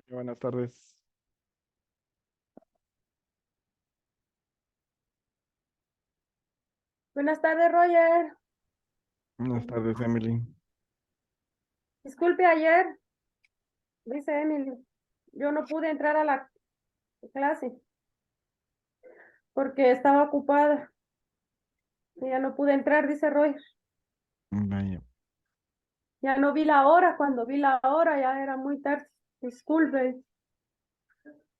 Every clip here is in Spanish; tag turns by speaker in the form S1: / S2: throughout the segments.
S1: Buenas tardes.
S2: Buenas tardes, Roger.
S1: Buenas tardes, Emily.
S2: Disculpe ayer, dice Emily. Yo no pude entrar a la clase porque estaba ocupada. Y ya no pude entrar, dice Roger.
S1: Vaya,
S2: Ya no vi la hora. Cuando vi la hora ya era muy tarde. Disculpe.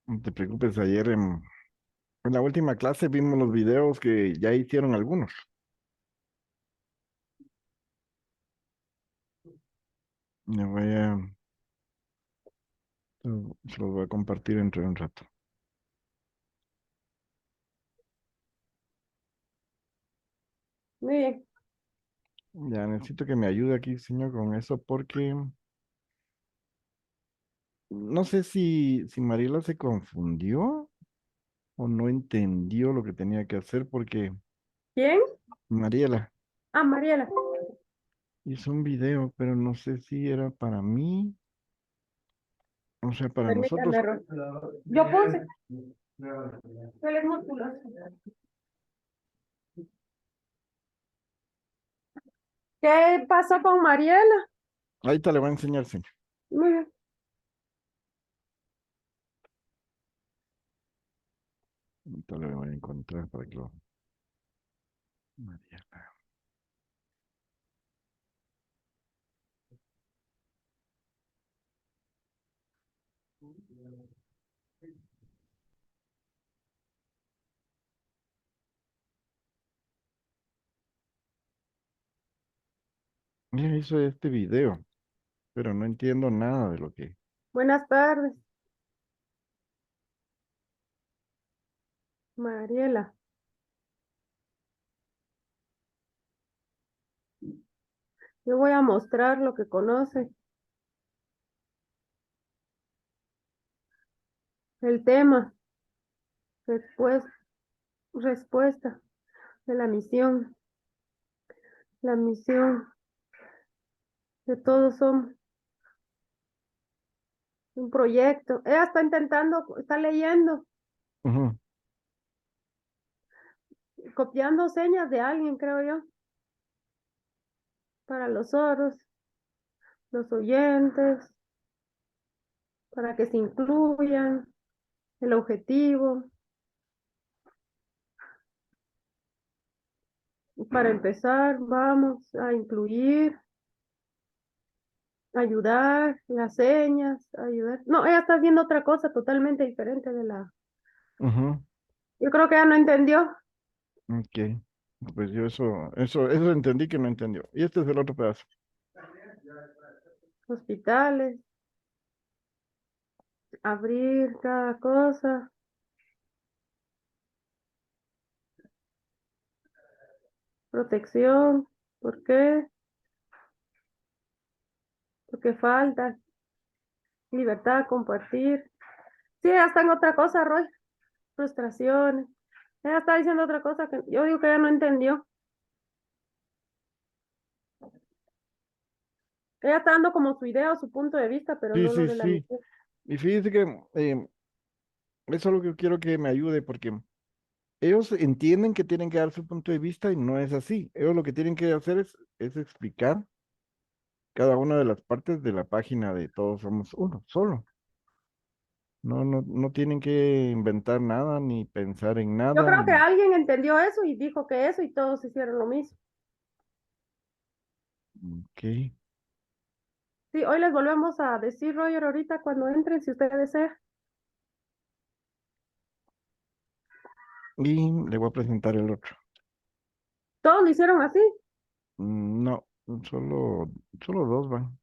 S1: no te preocupes, ayer en la última clase vimos los videos que ya hicieron algunos. Me voy a, se los voy a compartir dentro de un rato.
S2: Muy bien.
S1: Ya necesito que me ayude aquí, señor, con eso porque no sé si Mariela se confundió o no entendió lo que tenía que hacer porque
S2: ¿Quién?
S1: Mariela
S2: Ah, Mariela.
S1: hizo un video, pero no sé si era para mí, o sea, para nosotros.
S2: Permítame, Roger. Yo puse. Él es musculoso. ¿Qué pasó con Mariela?
S1: Ahorita le voy a enseñar, señor.
S2: Muy bien.
S1: Ahorita le voy a encontrar para que lo... Mariela. Ella hizo este video, pero no entiendo nada de lo que...
S2: Buenas tardes, Mariela. Yo voy a mostrar lo que conoce. El tema, después, respuesta de la misión. La misión de todos somos un proyecto. Ella está intentando, está leyendo,
S1: Ujú,
S2: copiando señas de alguien, creo yo, para los otros, los oyentes, para que se incluyan, el objetivo. Para empezar, vamos a incluir, ayudar, las señas, ayudar. No, ella está haciendo otra cosa totalmente diferente de la.
S1: ujú,
S2: Yo creo que ella no entendió.
S1: ok. Pues yo eso entendí que no entendió. Y este es el otro pedazo.
S2: Hospitales, abrir cada cosa, protección. ¿Por qué? Porque falta libertad, compartir. Sí, ella está en otra cosa, Roy. Frustraciones. Ella está diciendo otra cosa que yo digo que ella no entendió. Ella está dando como su idea o su punto de vista, pero
S1: Sí,
S2: no lo
S1: sí,
S2: de la
S1: sí.
S2: misión.
S1: Y fíjese que eso es lo que quiero que me ayude porque ellos entienden que tienen que dar su punto de vista y no es así. Ellos lo que tienen que hacer es explicar cada una de las partes de la página de Todos Somos Uno, solo. No tienen que inventar nada ni pensar en
S2: Yo
S1: nada.
S2: creo que alguien entendió eso y dijo que eso y todos hicieron lo mismo.
S1: Ok.
S2: Sí, hoy les volvemos a decir, Roger, ahorita cuando entren, si usted desea.
S1: Y le voy a presentar el otro.
S2: Todos lo hicieron así.
S1: No, solo dos van.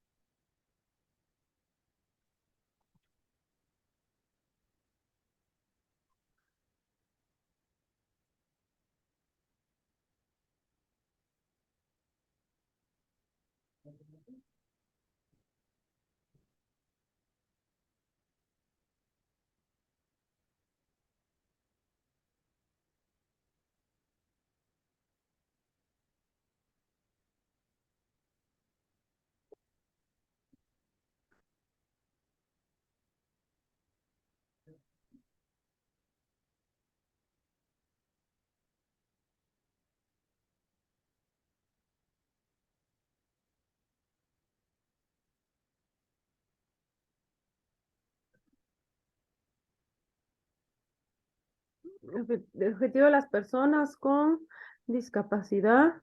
S2: El objetivo de las personas con discapacidad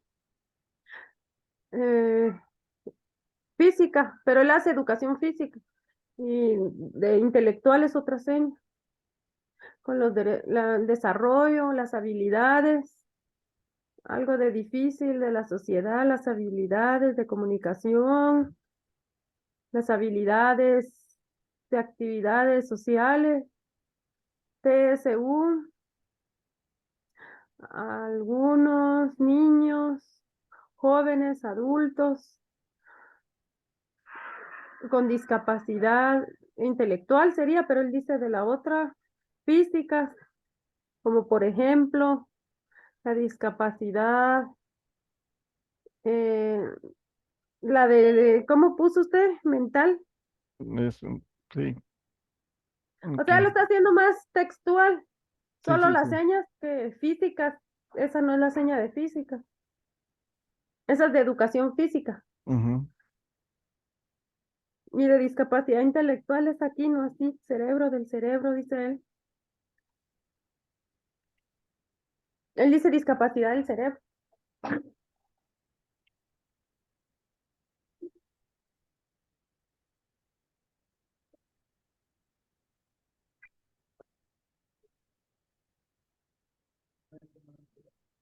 S2: eh, física, pero él hace educación física y de intelectuales otra seña, con el desarrollo, las habilidades, algo de difícil de la sociedad, las habilidades de comunicación, las habilidades de actividades sociales, TSU, algunos niños, jóvenes, adultos con discapacidad intelectual sería, pero él dice de la otra, físicas, como por ejemplo la discapacidad, eh, la ¿cómo puso usted? Mental.
S1: Es, sí,
S2: O sea,
S1: ok.
S2: lo está haciendo más textual,
S1: Sí,
S2: solo
S1: sí,
S2: las
S1: sí.
S2: señas que físicas, esa no es la seña de física, esa es de educación física.
S1: Ujú.
S2: Y de discapacidad intelectual es aquí, no así, cerebro del cerebro, dice él. Él dice discapacidad del cerebro.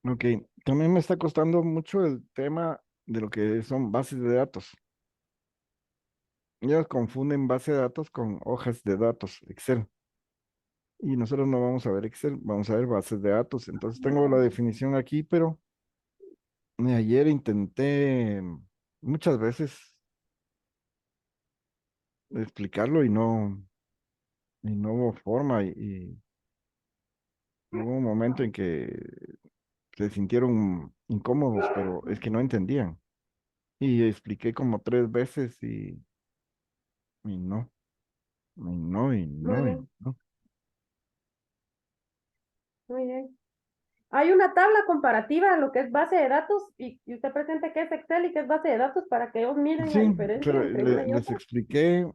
S1: Ok, también me está costando mucho el tema de lo que son bases de datos. Ellos confunden base de datos con hojas de datos, Excel. Y nosotros no vamos a ver Excel, vamos a ver bases de datos. Entonces tengo la definición aquí, pero ayer intenté muchas veces explicarlo y no hubo forma y hubo un momento en que se sintieron incómodos, pero es que no entendían. Y expliqué como 3 veces y no, y no, y
S2: Muy
S1: no, y
S2: bien,
S1: no.
S2: muy bien. Hay una tabla comparativa de lo que es base de datos y usted presente qué es Excel y qué es base de datos para que ellos miren la
S1: Sí,
S2: diferencia
S1: pero
S2: entre una y
S1: les
S2: otra.
S1: expliqué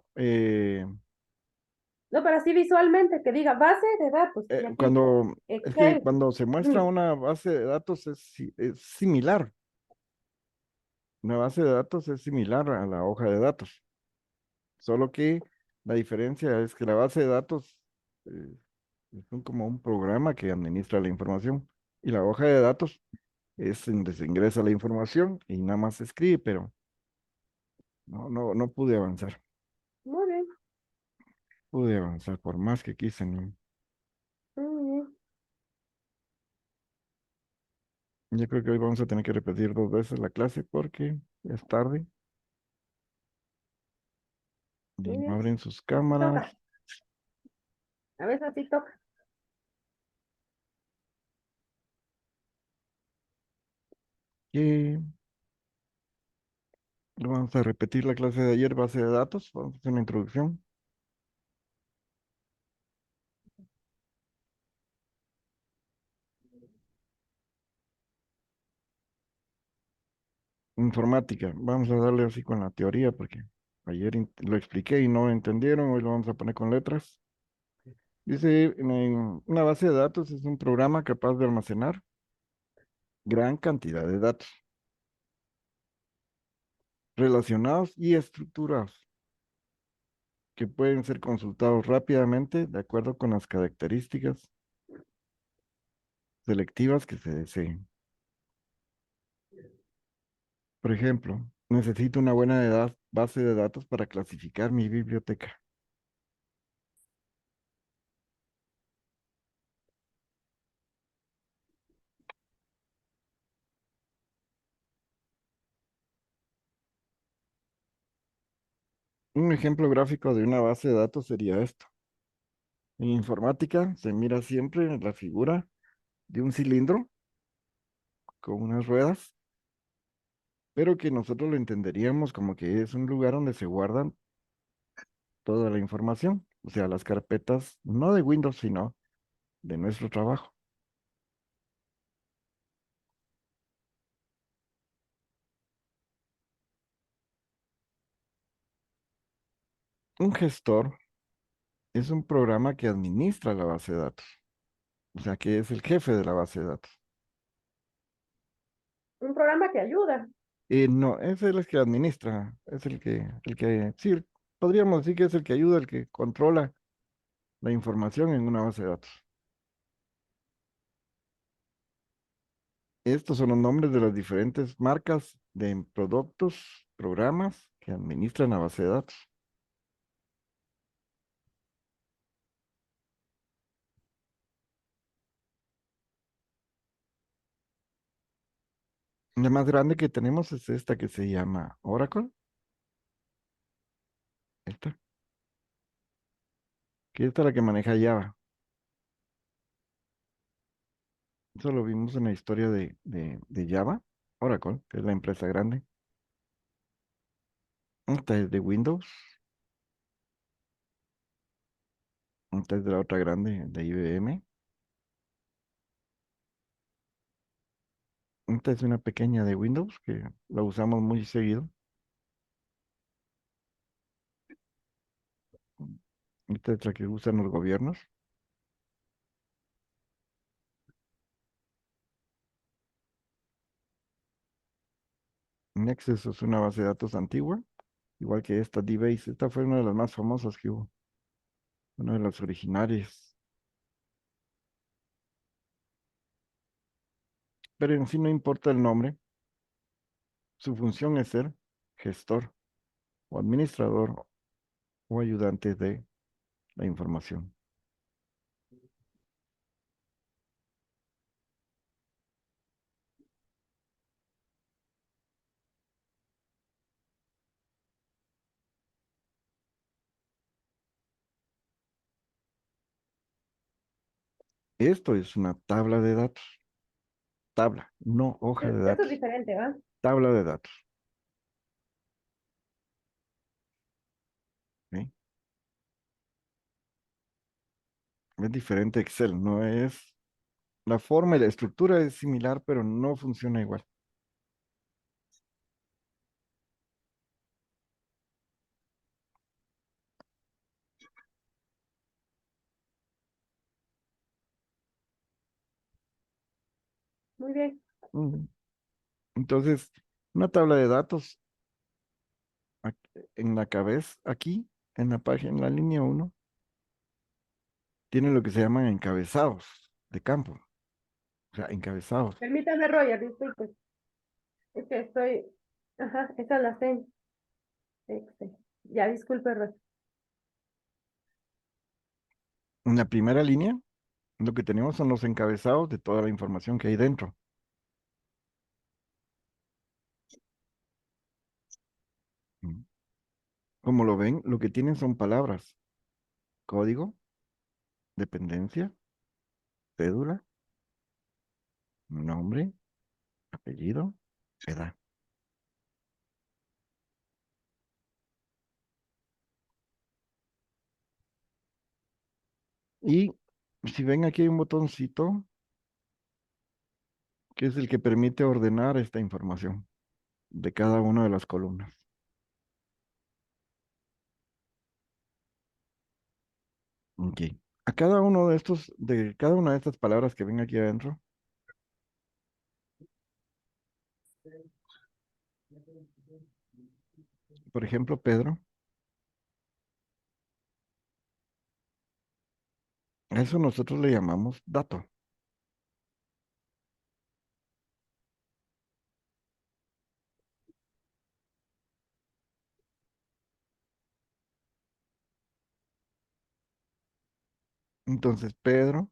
S2: No, pero así visualmente, que diga base de datos y aquí
S1: es que
S2: Excel.
S1: cuando se muestra
S2: Mm,
S1: una base de datos es similar. Una base de datos es similar a la hoja de datos, solo que la diferencia es que la base de datos eh, como un programa que administra la información y la hoja de datos es donde se ingresa la información y nada más se escribe, pero no pude avanzar.
S2: Muy bien,
S1: Pude avanzar por más que quise, ¿no?
S2: muy bien,
S1: Yo creo que hoy vamos a tener que repetir 2 veces la clase porque ya es tarde y
S2: muy
S1: no
S2: bien.
S1: abren sus
S2: Así
S1: cámaras.
S2: toca, a veces así toca.
S1: Y vamos a repetir la clase de ayer, base de datos. Vamos a hacer una introducción. Informática. Vamos a darle así con la teoría porque ayer lo expliqué y no entendieron. Hoy lo vamos a poner con letras. Dice, una base de datos es un programa capaz de almacenar gran cantidad de datos relacionados y estructurados que pueden ser consultados rápidamente de acuerdo con las características selectivas que se deseen. Por ejemplo, necesito una buena base de datos para clasificar mi biblioteca. Un ejemplo gráfico de una base de datos sería esto. En informática se mira siempre la figura de un cilindro con unas ruedas, pero que nosotros lo entenderíamos como que es un lugar donde se guardan toda la información, o sea, las carpetas, no de Windows, sino de nuestro trabajo. Un gestor es un programa que administra la base de datos. o sea, que es el jefe de la base de datos.
S2: Un programa que ayuda.
S1: Y no, es el que administra, es sí, podríamos decir que es el que ayuda, el que controla la información en una base de datos. Estos son los nombres de las diferentes marcas de productos, programas que administran la base de datos. La más grande que tenemos es esta que se llama Oracle, esta, que esta es la que maneja Java. Eso lo vimos en la historia de Java, Oracle, que es la empresa grande. Esta es de Windows, esta es de la otra grande, de IBM. Esta es una pequeña de Windows que la usamos muy seguido. Esta es la que usan los gobiernos. Nexus es una base de datos antigua, igual que esta DBase. Esta fue una de las más famosas que hubo, una de las originarias. Pero en sí no importa el nombre, su función es ser gestor o administrador o ayudante de la información. Esto es una tabla de datos, tabla, no hoja de
S2: Esto es
S1: datos,
S2: diferente, ¿va?
S1: tabla de datos. ¿Ok? Es diferente Excel, no es, la forma y la estructura es similar, pero no funciona igual.
S2: Muy bien.
S1: Mm. Entonces, una tabla de datos en la cabeza, aquí, en la página, en la línea uno tiene lo que se llaman encabezados de campo. O sea, encabezados.
S2: Permítame, Roger, disculpe. Es que estoy. Ajá, esa la sé. Ya, disculpe, Roger.
S1: En la primera línea, lo que tenemos son los encabezados de toda la información que hay dentro. Mm. Como lo ven, lo que tienen son palabras, código, dependencia, cédula, nombre, apellido, edad. Y si ven aquí hay un botoncito que es el que permite ordenar esta información de cada una de las columnas. Ok. A cada uno de estos, de cada una de estas palabras que ven aquí adentro, por ejemplo, Pedro, a eso nosotros le llamamos dato. Entonces, Pedro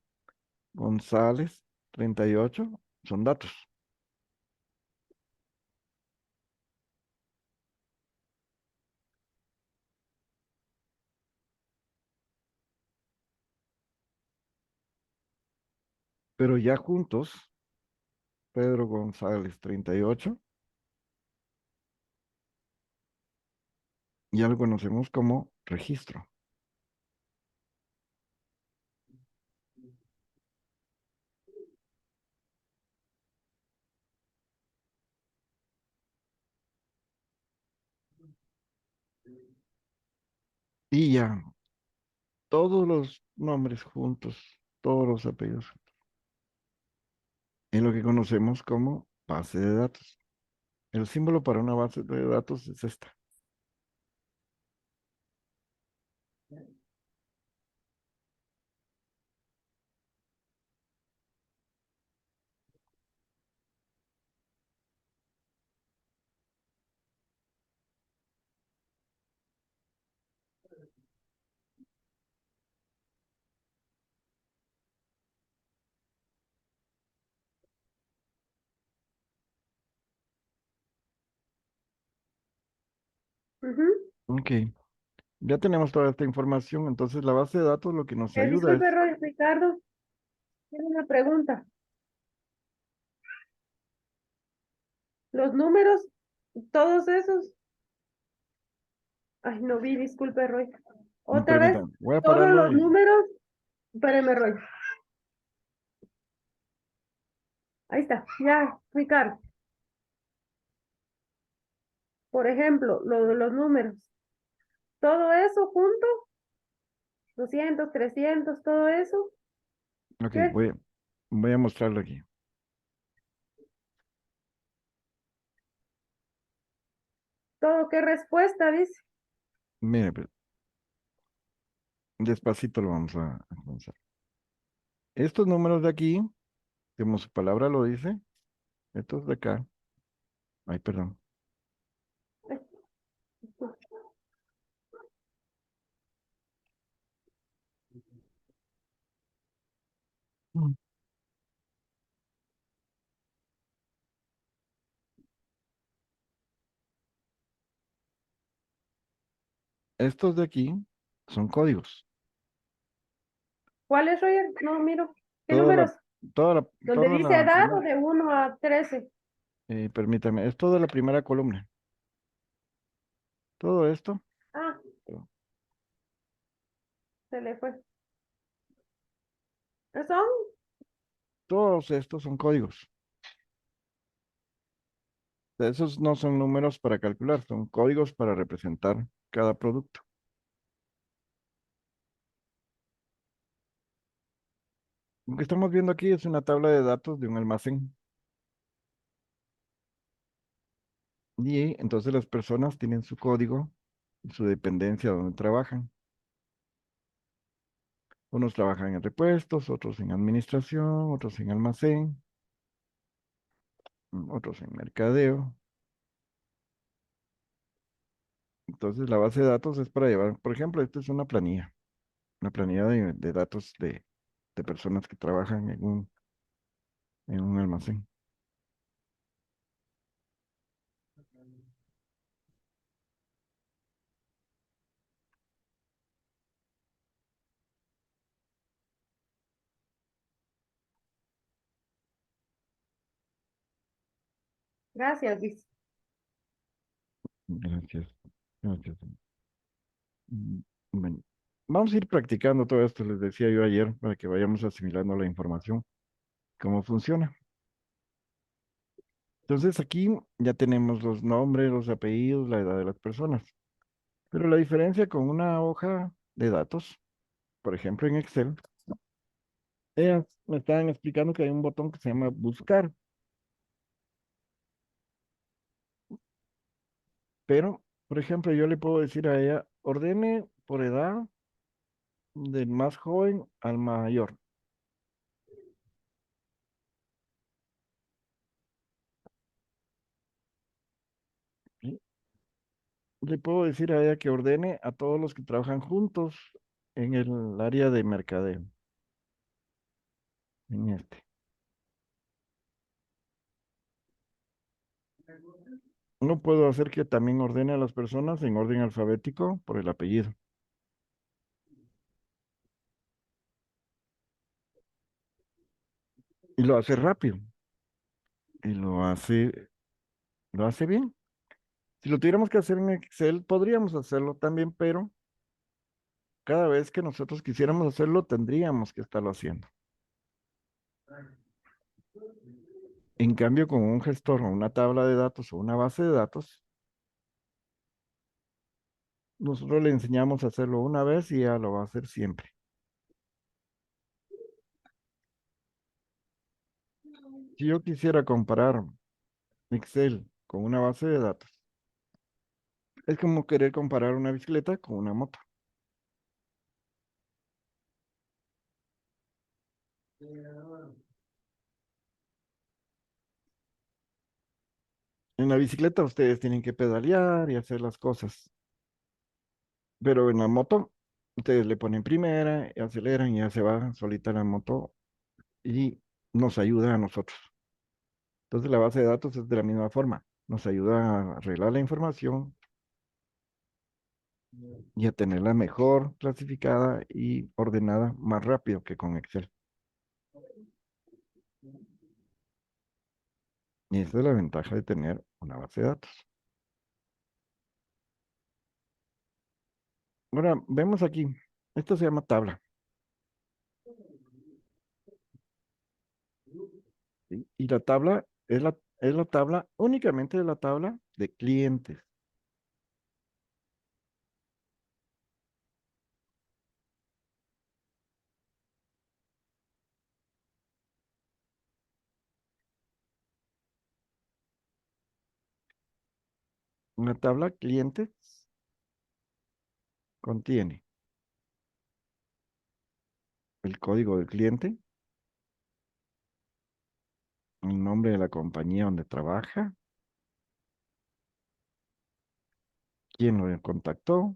S1: González, 38 son datos. Pero ya juntos, Pedro González, 38 ya lo conocemos como registro. Y ya, todos los nombres juntos, todos los apellidos. Es lo que conocemos como base de datos. El símbolo para una base de datos es esta.
S2: Ujú.
S1: Ok, ya tenemos toda esta información, entonces la base de datos lo que nos ayuda
S2: Disculpe,
S1: es,
S2: Roy, Ricardo, tiene una pregunta. Los números, todos esos, ay, no vi, disculpe, Roy. Otra vez,
S1: permítanme, voy a
S2: todos
S1: pararlo
S2: los
S1: y
S2: números, espéreme, Roy. Ahí está, ya, Ricardo. Por ejemplo, lo de los números. Todo eso junto, 200, 300, todo eso,
S1: ok,
S2: ¿qué?
S1: voy a mostrarlo aquí.
S2: Todo, ¿qué respuesta dice?
S1: Mire, pues, despacito lo vamos a comenzar. Estos números de aquí, como su palabra lo dice, estos de acá, ay, perdón. Mm. Estos de aquí son códigos.
S2: ¿Cuál es, Roger? No, miro. ¿Qué
S1: Toda
S2: números?
S1: la, toda la,
S2: Donde
S1: toda
S2: dice
S1: la
S2: edad o
S1: primera,
S2: de 1 a 13.
S1: permítame, es toda la primera columna. Todo esto,
S2: Ah, se le fue. Son,
S1: todos estos son códigos. Esos no son números para calcular, son códigos para representar cada producto. Lo que estamos viendo aquí es una tabla de datos de un almacén. Y entonces las personas tienen su código y su dependencia donde trabajan. Unos trabajan en repuestos, otros en administración, otros en almacén, otros en mercadeo. Entonces la base de datos es para llevar, por ejemplo, esta es una planilla de datos de personas que trabajan en un almacén.
S2: gracias, dice.
S1: Gracias. Gracias. Bueno, vamos a ir practicando todo esto, les decía yo ayer, para que vayamos asimilando la información, cómo funciona. Entonces aquí ya tenemos los nombres, los apellidos, la edad de las personas. Pero la diferencia con una hoja de datos, por ejemplo en Excel, ellas me estaban explicando que hay un botón que se llama buscar, pero, por ejemplo, yo le puedo decir a ella, ordene por edad del más joven al mayor. ¿Sí? Le puedo decir a ella que ordene a todos los que trabajan juntos en el área de mercadeo, en este. No puedo hacer que también ordene a las personas en orden alfabético por el apellido. Y lo hace rápido. Y lo hace bien. Si lo tuviéramos que hacer en Excel, podríamos hacerlo también, pero cada vez que nosotros quisiéramos hacerlo, tendríamos que estarlo haciendo. En cambio, con un gestor o una tabla de datos o una base de datos, nosotros le enseñamos a hacerlo una vez y ya lo va a hacer siempre. Si yo quisiera comparar Excel con una base de datos, es como querer comparar una bicicleta con una moto. En la bicicleta ustedes tienen que pedalear y hacer las cosas, pero en la moto ustedes le ponen primera y aceleran y ya se va solita la moto y nos ayuda a nosotros. Entonces la base de datos es de la misma forma, nos ayuda a arreglar la información y a tenerla mejor clasificada y ordenada más rápido que con Excel. Y esa es la ventaja de tener una base de datos. Ahora, vemos aquí, esto se llama tabla, ¿sí? Y la tabla es la tabla, únicamente la tabla de clientes. Una tabla clientes contiene el código del cliente, el nombre de la compañía donde trabaja, quién lo contactó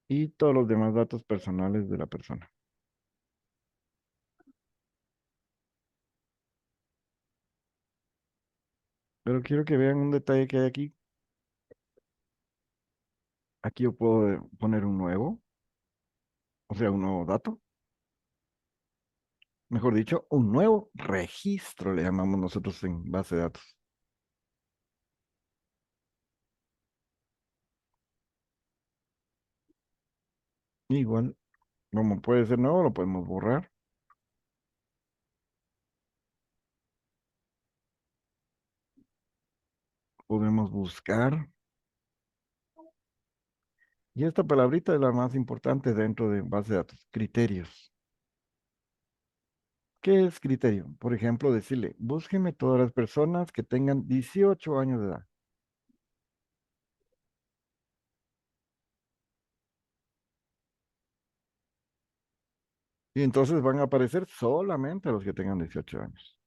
S1: y todos los demás datos personales de la persona. Pero quiero que vean un detalle que hay aquí. Aquí yo puedo poner un nuevo, o sea, un nuevo dato. Mejor dicho, un nuevo registro, le llamamos nosotros en base de datos. Igual, como puede ser nuevo, lo podemos borrar. Podemos buscar. Y esta palabrita es la más importante dentro de base de datos. Criterios. ¿Qué es criterio? Por ejemplo, decirle, búsqueme todas las personas que tengan 18 años de edad. Y entonces van a aparecer solamente los que tengan 18 años.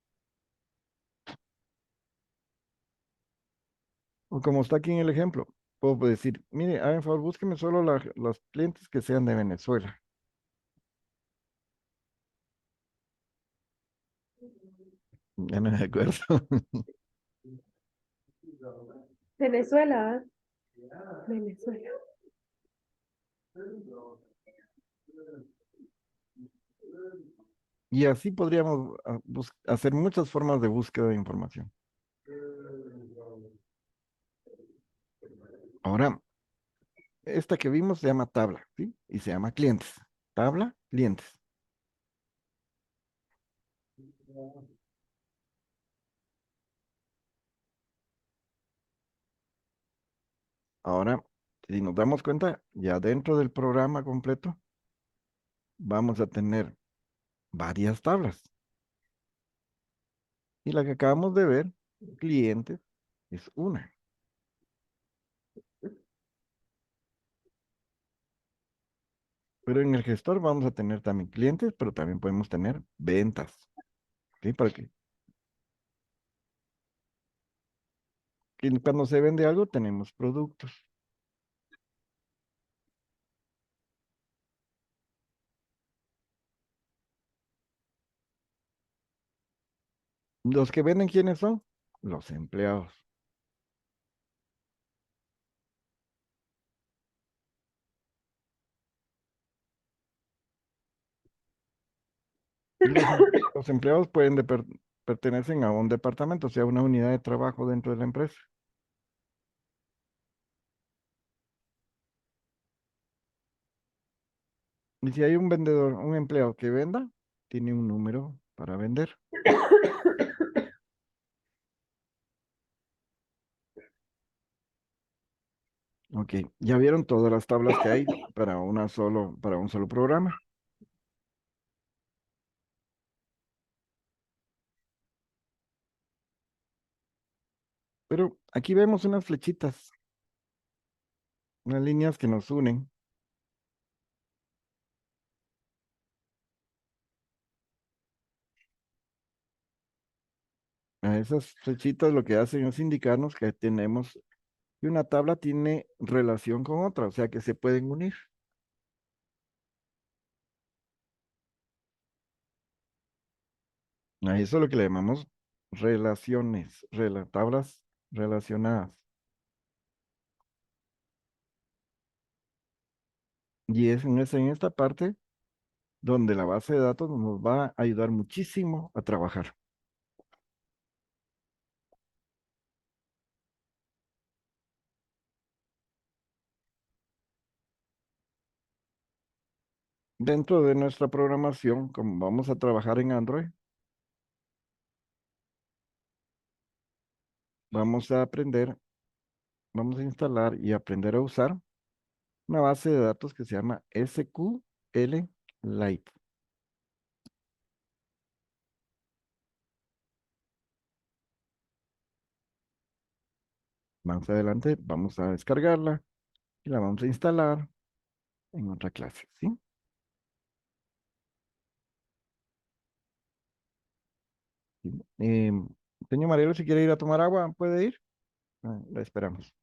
S1: O como está aquí en el ejemplo, puedo decir, mire, hagan favor, búsqueme solo los clientes que sean de Venezuela. Ya no me acuerdo.
S2: Venezuela, ¿ah? Venezuela.
S1: Y así podríamos hacer muchas formas de búsqueda de información. Ahora, esta que vimos se llama tabla, ¿sí? Y se llama clientes. Tabla, clientes. Ahora, si nos damos cuenta, ya dentro del programa completo vamos a tener varias tablas. Y la que acabamos de ver, clientes, es una. Pero en el gestor vamos a tener también clientes, pero también podemos tener ventas. ¿Sí? Para que cuando se vende algo tenemos productos. Los que venden, ¿quiénes son? Los empleados. Y los empleados pueden pertenecen a un departamento, o sea, una unidad de trabajo dentro de la empresa. Y si hay un vendedor, un empleado que venda, tiene un número para vender. Ok, ya vieron todas las tablas que hay para un solo programa. Pero aquí vemos unas flechitas, unas líneas que nos unen. A esas flechitas lo que hacen es indicarnos que tenemos que una tabla tiene relación con otra, o sea que se pueden unir. A eso es lo que le llamamos relaciones, tablas relacionadas. Y es en esta parte donde la base de datos nos va a ayudar muchísimo a trabajar. Dentro de nuestra programación, como vamos a trabajar en Android, vamos a aprender, vamos a instalar y aprender a usar una base de datos que se llama SQL-Lite. Más adelante vamos a descargarla y la vamos a instalar en otra clase, ¿sí? Sí. Señor Marielo, si quiere ir a tomar agua, ¿puede ir? La esperamos.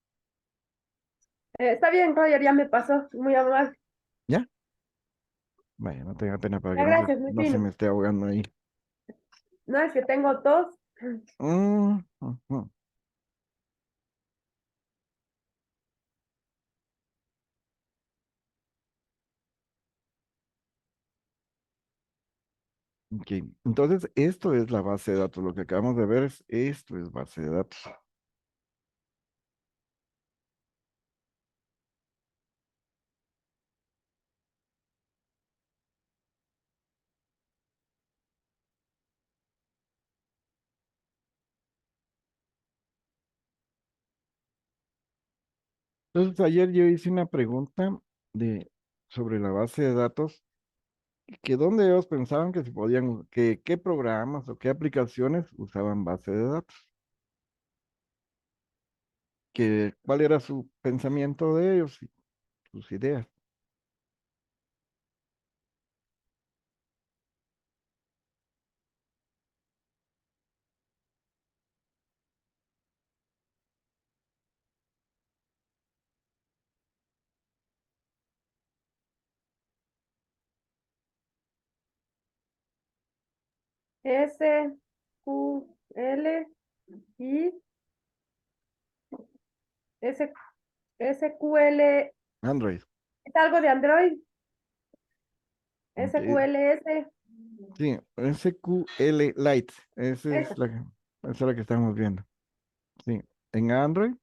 S2: Está bien, Roger, ya me pasó. Muy amable.
S1: ¿Ya? Vaya, no tenga pena para que
S2: Ya, gracias, muy
S1: no se
S2: fino.
S1: me esté ahogando ahí.
S2: No, es que tengo tos.
S1: Ujú. Ok, entonces esto es la base de datos. Lo que acabamos de ver es esto es base de datos. Entonces ayer yo hice una pregunta de sobre la base de datos, que dónde ellos pensaban que se podían, que qué programas o qué aplicaciones usaban base de datos, que cuál era su pensamiento de ellos y sus ideas.
S2: S, Q, L, I, S, SQL.
S1: Android.
S2: ¿Es algo de Android?
S1: Ok,
S2: SQLS.
S1: sí, SQL Lite,
S2: Eso.
S1: esa es la que estamos viendo. Sí, en Android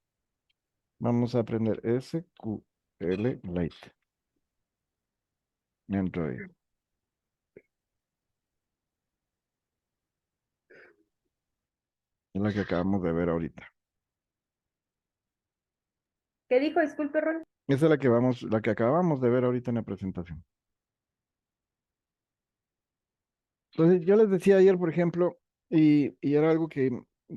S1: vamos a aprender SQL Lite. Android, es la que acabamos de ver ahorita.
S2: ¿Qué dijo? Disculpe, Ron.
S1: Esa es la que vamos, la que acabamos de ver ahorita en la presentación. Entonces, yo les decía ayer, por ejemplo, y era algo que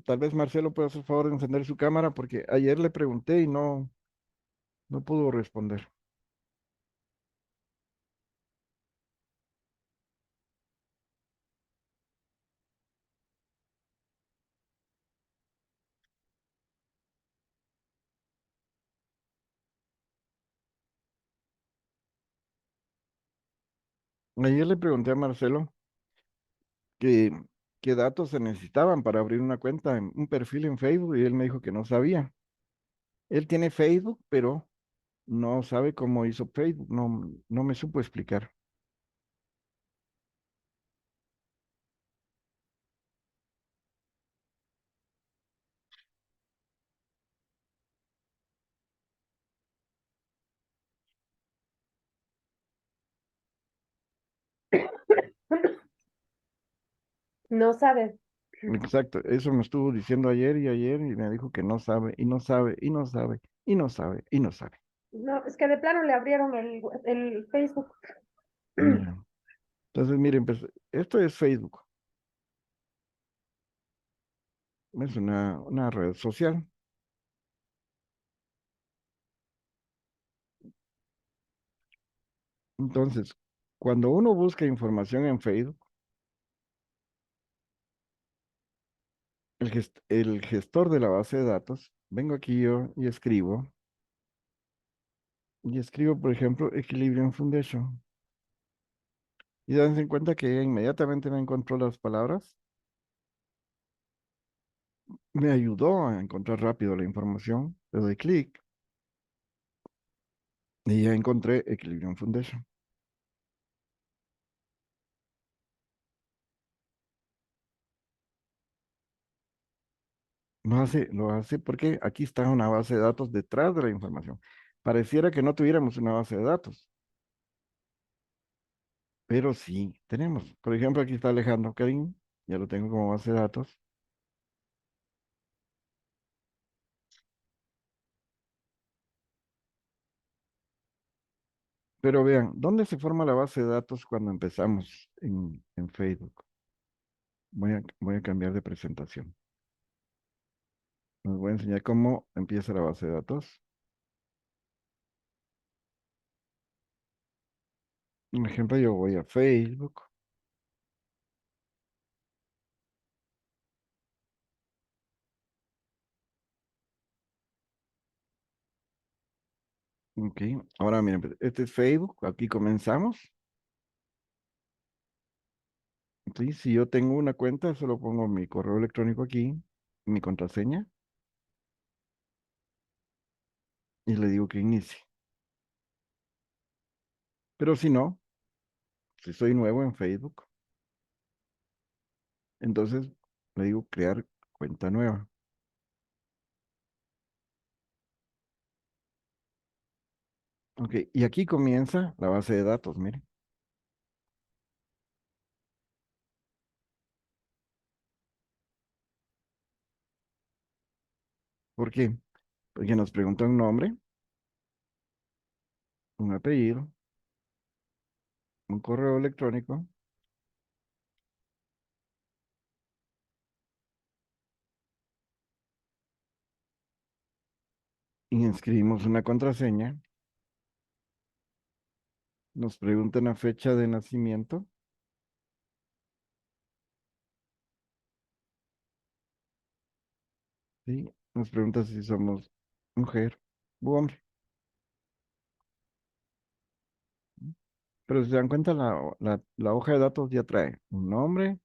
S1: tal vez Marcelo pueda hacer favor de encender su cámara, porque ayer le pregunté y no pudo responder. Ayer le pregunté a Marcelo que, qué datos se necesitaban para abrir una cuenta, un perfil en Facebook, y él me dijo que no sabía. Él tiene Facebook, pero no sabe cómo hizo Facebook, no me supo explicar.
S2: No sabe.
S1: Exacto, eso me estuvo diciendo ayer y me dijo que no sabe, y no sabe, y no sabe, y no sabe, y no sabe.
S2: No, es que de plano le abrieron el Facebook.
S1: Ya. Entonces, miren, pues, esto es Facebook, es una red social. Entonces, cuando uno busca información en Facebook, el gestor de la base de datos, vengo aquí yo y escribo, por ejemplo, Equilibrium Foundation. Y dan en cuenta que inmediatamente me encontró las palabras, me ayudó a encontrar rápido la información, le doy clic y ya encontré Equilibrium Foundation. Lo hace porque aquí está una base de datos detrás de la información. Pareciera que no tuviéramos una base de datos, pero sí tenemos. Por ejemplo, aquí está Alejandro Karim, ya lo tengo como base de datos. Pero vean, ¿dónde se forma la base de datos cuando empezamos en Facebook? Voy a cambiar de presentación. Les voy a enseñar cómo empieza la base de datos. Por ejemplo, yo voy a Facebook. Ok, ahora miren, pues, este es Facebook. Aquí comenzamos. Sí, si yo tengo una cuenta, solo pongo mi correo electrónico aquí, mi contraseña, y le digo que inicie. Pero si no, si soy nuevo en Facebook, entonces le digo crear cuenta nueva. Ok, y aquí comienza la base de datos, miren. ¿Por qué? Porque nos pregunta un nombre, un apellido, un correo electrónico, y inscribimos una contraseña, nos pregunta una fecha de nacimiento, ¿sí? Nos pregunta si somos mujer u hombre. Pero si se dan cuenta, la hoja de datos ya trae un nombre,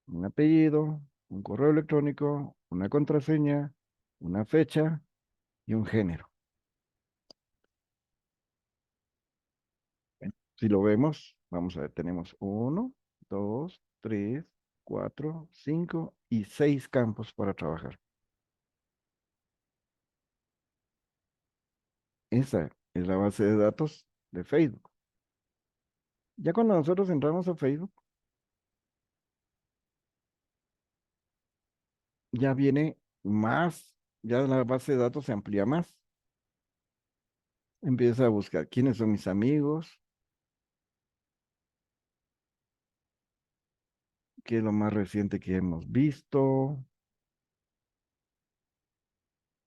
S1: un apellido, un correo electrónico, una contraseña, una fecha y un género. Bueno, si lo vemos, vamos a ver, tenemos uno, dos, tres, cuatro, cinco y seis campos para trabajar. Esa es la base de datos de Facebook. Ya cuando nosotros entramos a Facebook, ya viene más, ya la base de datos se amplía más. Empieza a buscar quiénes son mis amigos, qué es lo más reciente que hemos visto,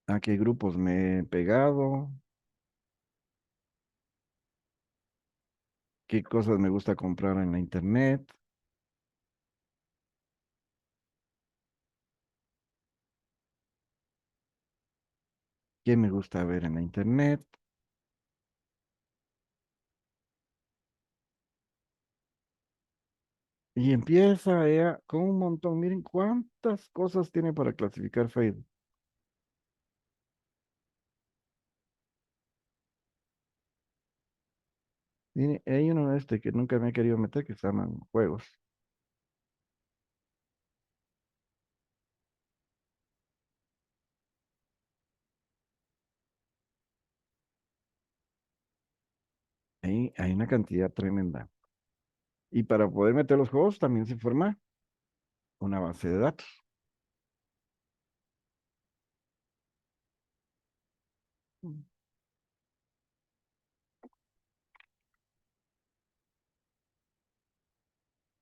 S1: a qué grupos me he pegado, qué cosas me gusta comprar en la internet, qué me gusta ver en la internet. Y empieza ella con un montón. Miren cuántas cosas tiene para clasificar Facebook. Miren, hay uno este que nunca me he querido meter que se llaman juegos. Ahí hay una cantidad tremenda. Y para poder meter los juegos también se forma una base de datos.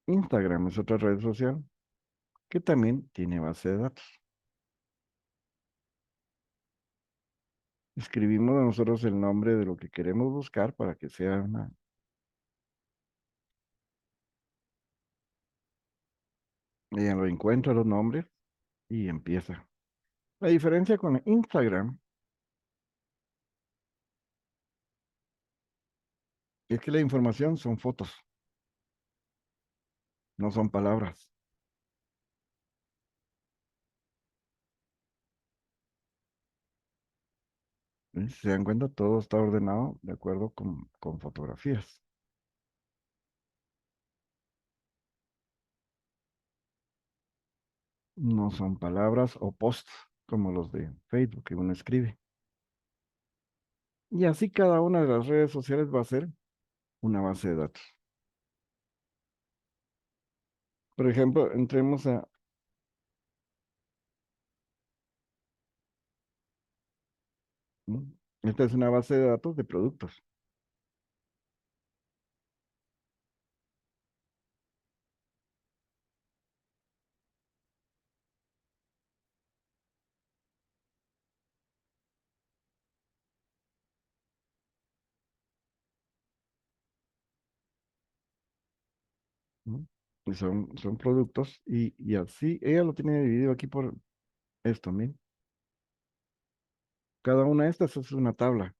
S1: Instagram es otra red social que también tiene base de datos. Escribimos nosotros el nombre de lo que queremos buscar para que sea una. Ella lo encuentra los nombres y empieza. La diferencia con Instagram es que la información son fotos, no son palabras. Si se dan cuenta, todo está ordenado de acuerdo con fotografías. No son palabras o posts como los de Facebook que uno escribe. Y así cada una de las redes sociales va a ser una base de datos. Por ejemplo, entremos a... ¿no? Esta es una base de datos de productos. ¿No? Y son productos y así ella lo tiene dividido aquí por esto, miren. Cada una de estas es una tabla.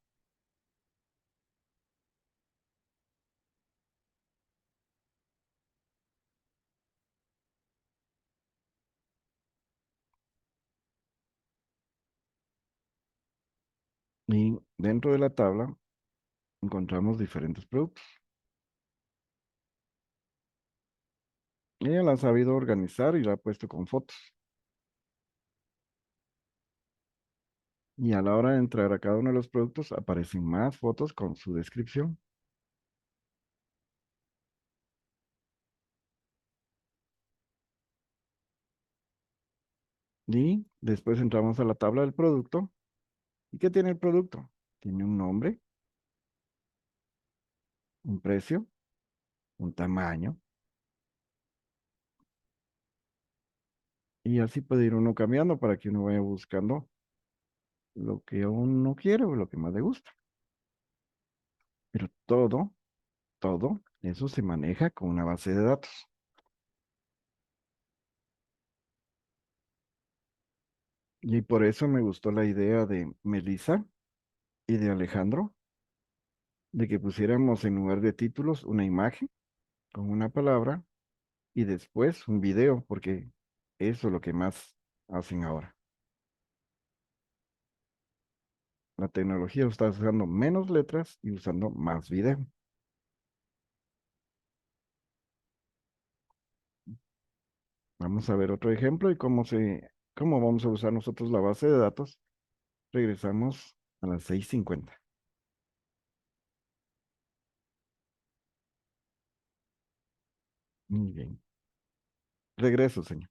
S1: Y dentro de la tabla encontramos diferentes productos. Ella la ha sabido organizar y la ha puesto con fotos. Y a la hora de entrar a cada uno de los productos aparecen más fotos con su descripción. Y después entramos a la tabla del producto. ¿Y qué tiene el producto? Tiene un nombre, un precio, un tamaño. Y así puede ir uno cambiando para que uno vaya buscando lo que uno quiere o lo que más le gusta. Pero todo eso se maneja con una base de datos. Y por eso me gustó la idea de Melissa y de Alejandro, de que pusiéramos en lugar de títulos una imagen con una palabra y después un video, porque eso es lo que más hacen ahora. La tecnología está usando menos letras y usando más video. Vamos a ver otro ejemplo y cómo vamos a usar nosotros la base de datos. Regresamos a las 6:50. Muy bien. Regreso, señor.